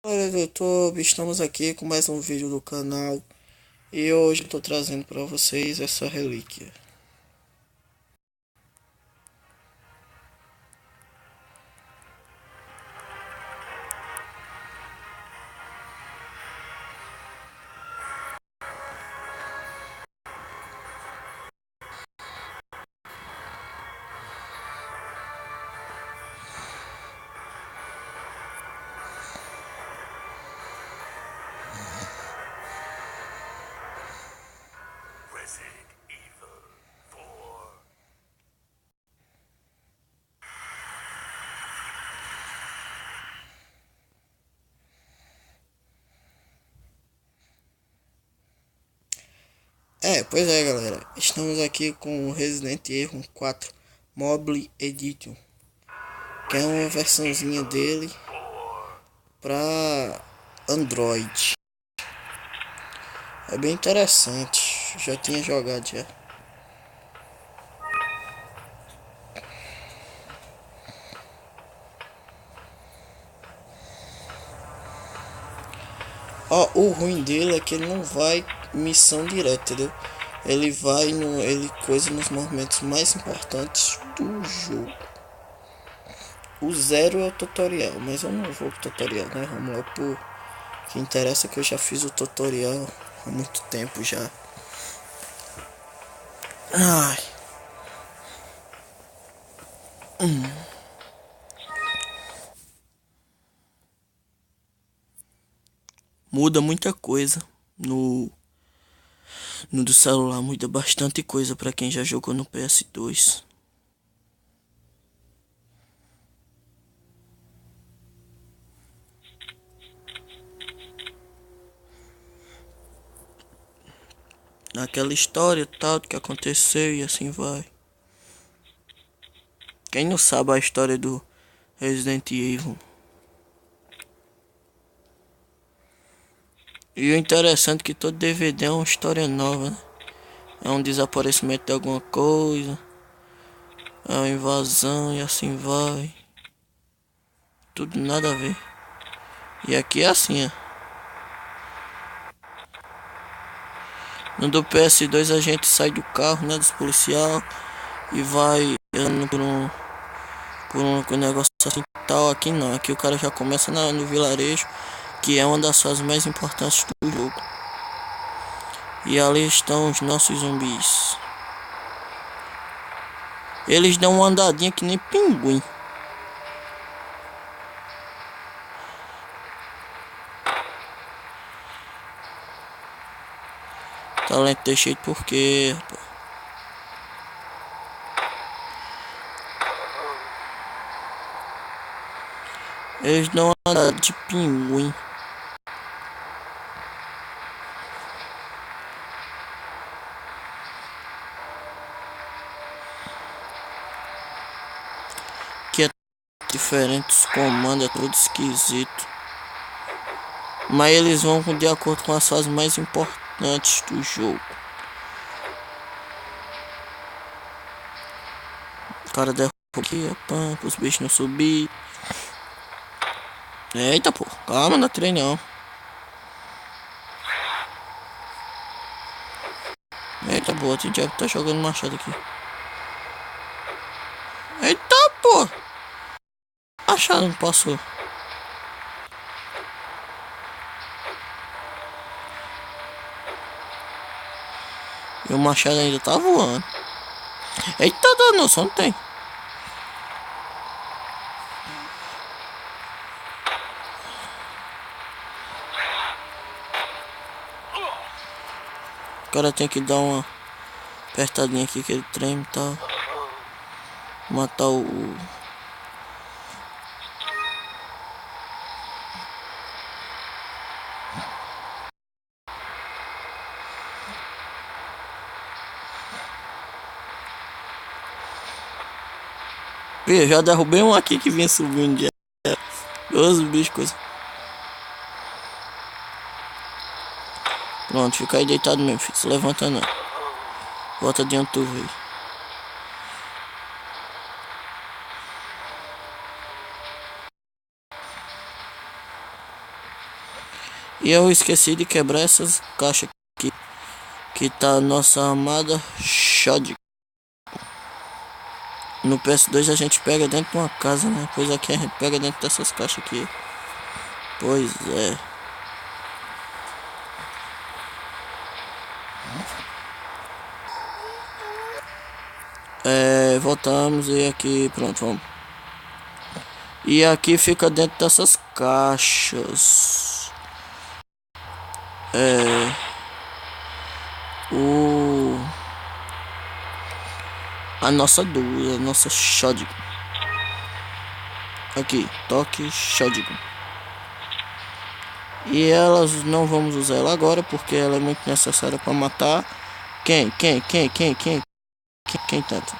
Olá, YouTube, estamos aqui com mais um vídeo do canal e hoje estou trazendo para vocês essa relíquia. Resident Evil 4. Pois é, galera, estamos aqui com o Resident Evil 4 Mobile Edition, que é uma versãozinha dele para Android. É bem interessante, já tinha jogado já. Ó, o ruim dele é que ele não vai missão direta, entendeu? Ele vai no, ele coisa nos momentos mais importantes do jogo. O zero é o tutorial, mas eu não vou pro tutorial, né? Vamos lá pro que interessa, que eu já fiz o tutorial há muito tempo já. Ai, muda muita coisa no do celular, muda bastante coisa pra quem já jogou no PS2. Naquela história tal do que aconteceu e assim vai. Quem não sabe a história do Resident Evil? E o interessante é que todo DVD é uma história nova, né? É um desaparecimento de alguma coisa, é uma invasão e assim vai. Tudo nada a ver. E aqui é assim, ó. No do PS2 a gente sai do carro, né, dos policial e vai andando por um negócio assim tal. Aqui não, aqui o cara já começa no vilarejo, que é uma das fases mais importantes do jogo. E ali estão os nossos zumbis. Eles dão uma andadinha que nem pinguim. Talento deixei porque, rapaz. Eles dão uma andada de pinguim. Que é diferente, os comandos é tudo esquisito. Mas eles vão de acordo com as fases mais importantes do jogo. O cara derruba aqui, pã, os bichos não subir. Eita, pô, calma, não atirei não. Eita, boa, o diabo tá jogando machado aqui. Eita, pô. Machado não passou. E o machado ainda tá voando. Eita, dano, só não tem. O cara tem que dar uma apertadinha aqui que ele treme e tal. Matar o. Ih, já derrubei um aqui que vinha subindo de. Os bichos, coisa. Pronto, fica aí deitado mesmo, filho. Se levanta não. Volta de onde tu veio. E eu esqueci de quebrar essas caixas aqui. Que tá a nossa amada Shotgun. No PS2 a gente pega dentro de uma casa, né? Pois aqui a gente pega dentro dessas caixas aqui. Pois é. Voltamos e aqui, pronto, vamos. E aqui fica dentro dessas caixas. O a nossa duas, a nossa Shotgun. Aqui, toque Shotgun. E elas não vamos usar ela agora porque ela é muito necessária para matar quem tanto.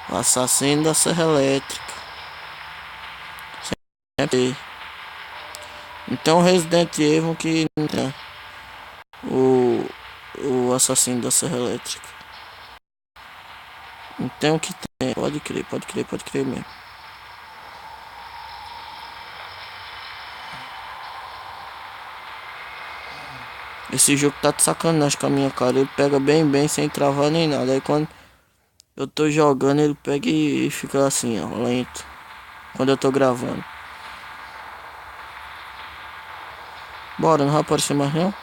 O assassino da serra elétrica. Sempre. Então Resident Evil que o assassino da serra elétrica. Então que tem, pode crer mesmo. Esse jogo tá de sacanagem com a minha cara. Ele pega bem sem travar nem nada. Aí quando eu tô jogando ele pega e fica assim, ó, lento. Quando eu tô gravando. Bora, não vai aparecer mais não?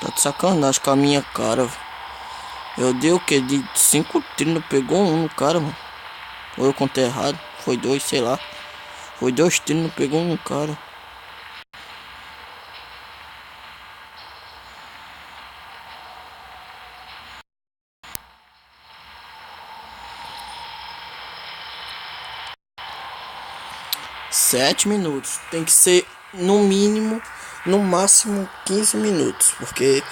Tá de sacanagem com a minha cara. Eu dei o que? De 5 tiros, não pegou um no cara, mano. Ou eu contei errado. Foi 2, sei lá. Foi 2 tiros, não pegou um no cara. Sete minutos. Tem que ser no mínimo, no máximo 15 minutos. Porque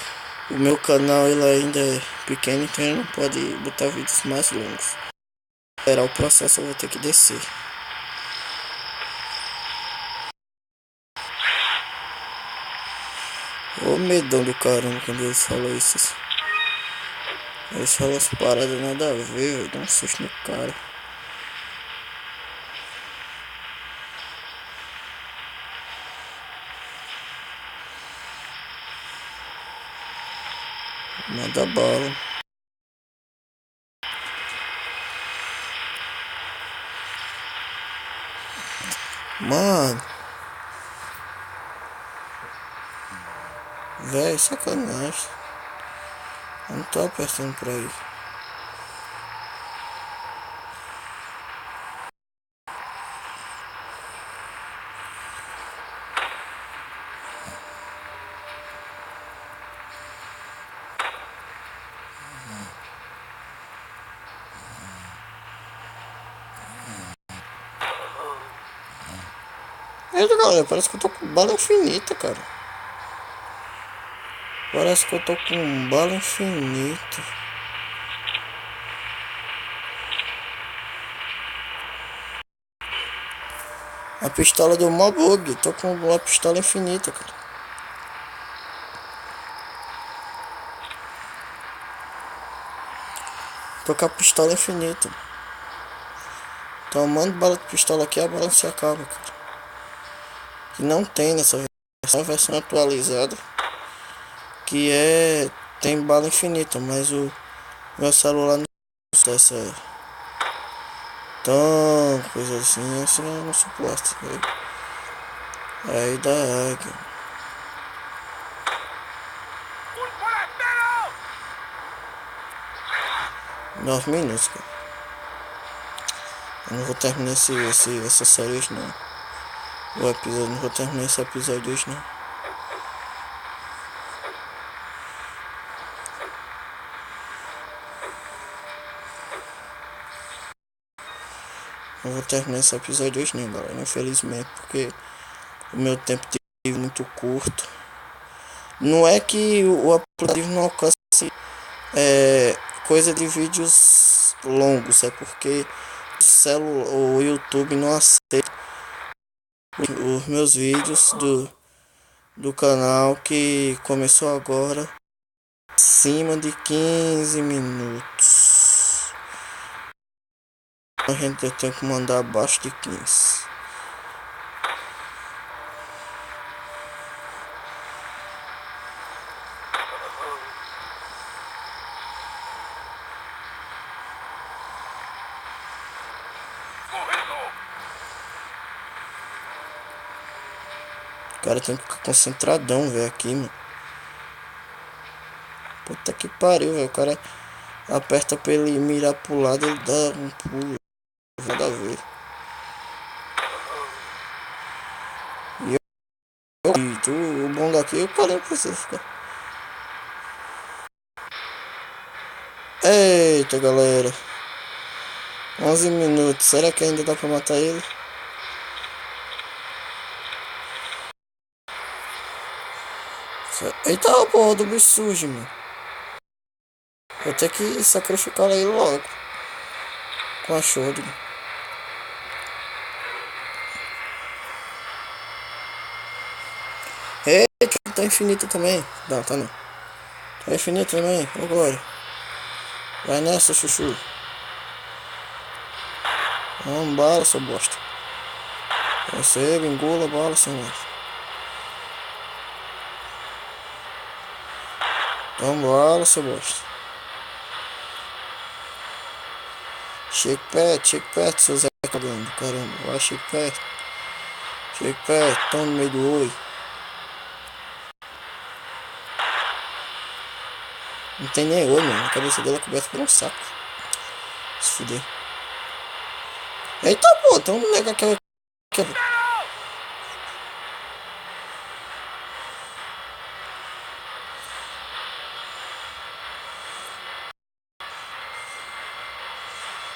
o meu canal ele ainda é pequeno, então eu não pode botar vídeos mais longos. Esperar o processo eu vou ter que descer. Ô medão do caramba quando eles falam isso. Eles falam as paradas nada a ver, velho. Dá um susto no cara. Manda bala. Mano. Véi, sacanagem. Eu não tô apertando pra ir. Eita, galera, parece que eu tô com bala infinita, cara. Parece que eu tô com bala infinita. A pistola deu mó bug. Tô com uma pistola infinita, cara. Tô com a pistola infinita. Tomando bala de pistola aqui, a bala não se acaba, cara. Que não tem nessa versão atualizada. Que é... Tem bala infinita, mas o meu celular não tem essa... Tão coisa assim, assim eu não suporto. Aí dá águia. 9 minutos, cara. Eu não vou terminar essa série hoje não. O episódio, não vou terminar esse episódio hoje não. Não vou terminar esse episódio hoje não, galera. Infelizmente, porque o meu tempo teve muito curto. Não é que o aplicativo não alcance coisa de vídeos longos, é porque o YouTube não aceita os meus vídeos do canal que começou agora acima de 15 minutos. A gente tem que mandar abaixo de 15. O cara tem que ficar concentradão, velho, aqui, mano. Puta que pariu, velho. O cara aperta pra ele mirar pro lado, ele dá um pulo. Nada a ver. O bom daqui, o cara não precisa ficar. Eita, galera. 11 minutos. Será que ainda dá pra matar ele? Eita, a porra do bicho sujo, mano. Vou ter que sacrificar ele logo. Com a Shuri. Eita, tá infinito também. Não, tá não. Tá infinito também. Ô, Glória. Vai nessa, chuchu. Vamos, bala, seu bosta. Receba, engula, bala, seu bosta. Vamos, bala, seu bosta. Chegue perto, seu Zé cagando. Caramba, vai, chegue perto. Chegue perto, tão no meio do olho. Não tem nem olho, mano. A cabeça dela é coberta por um saco. Se fuder. Eita, pô, tem um nega que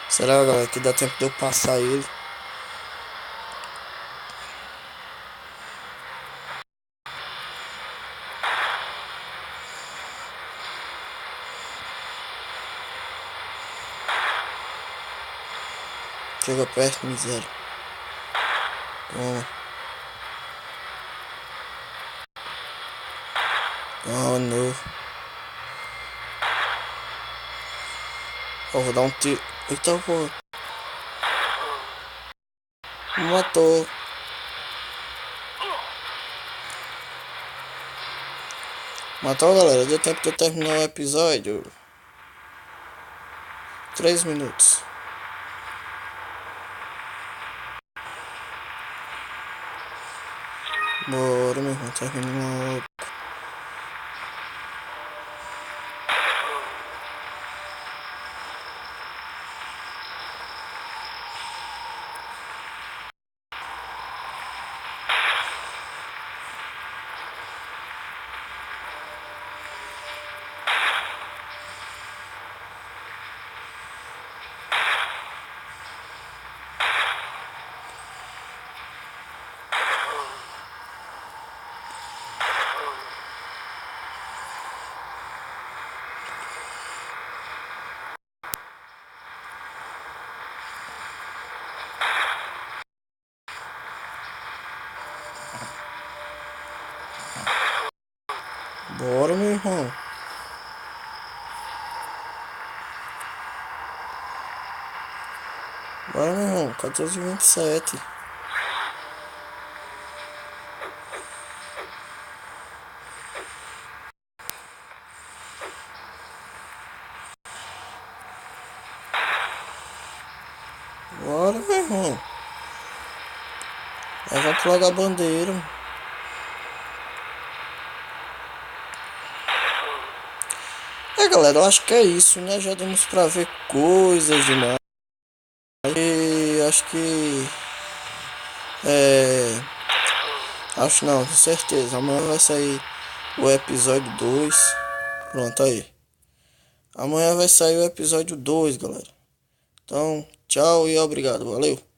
Será, galera, que dá tempo de eu passar ele? Chega perto, miséria. Toma. Oh, não. Vou dar um tiro. Eita, pô. Me matou. Matou, galera. Deu tempo de eu terminar o episódio. 3 minutos. Bora, meu irmão. Terminou. Bora, meu irmão. Bora, meu irmão. 14h27. Bora, meu irmão. Levanta logo a bandeira. Galera, eu acho que é isso, né? Já demos pra ver coisas demais. E acho que é, acho não, com certeza. Amanhã vai sair o episódio 2. Pronto aí. Amanhã vai sair o episódio 2, galera. Então, tchau e obrigado. Valeu.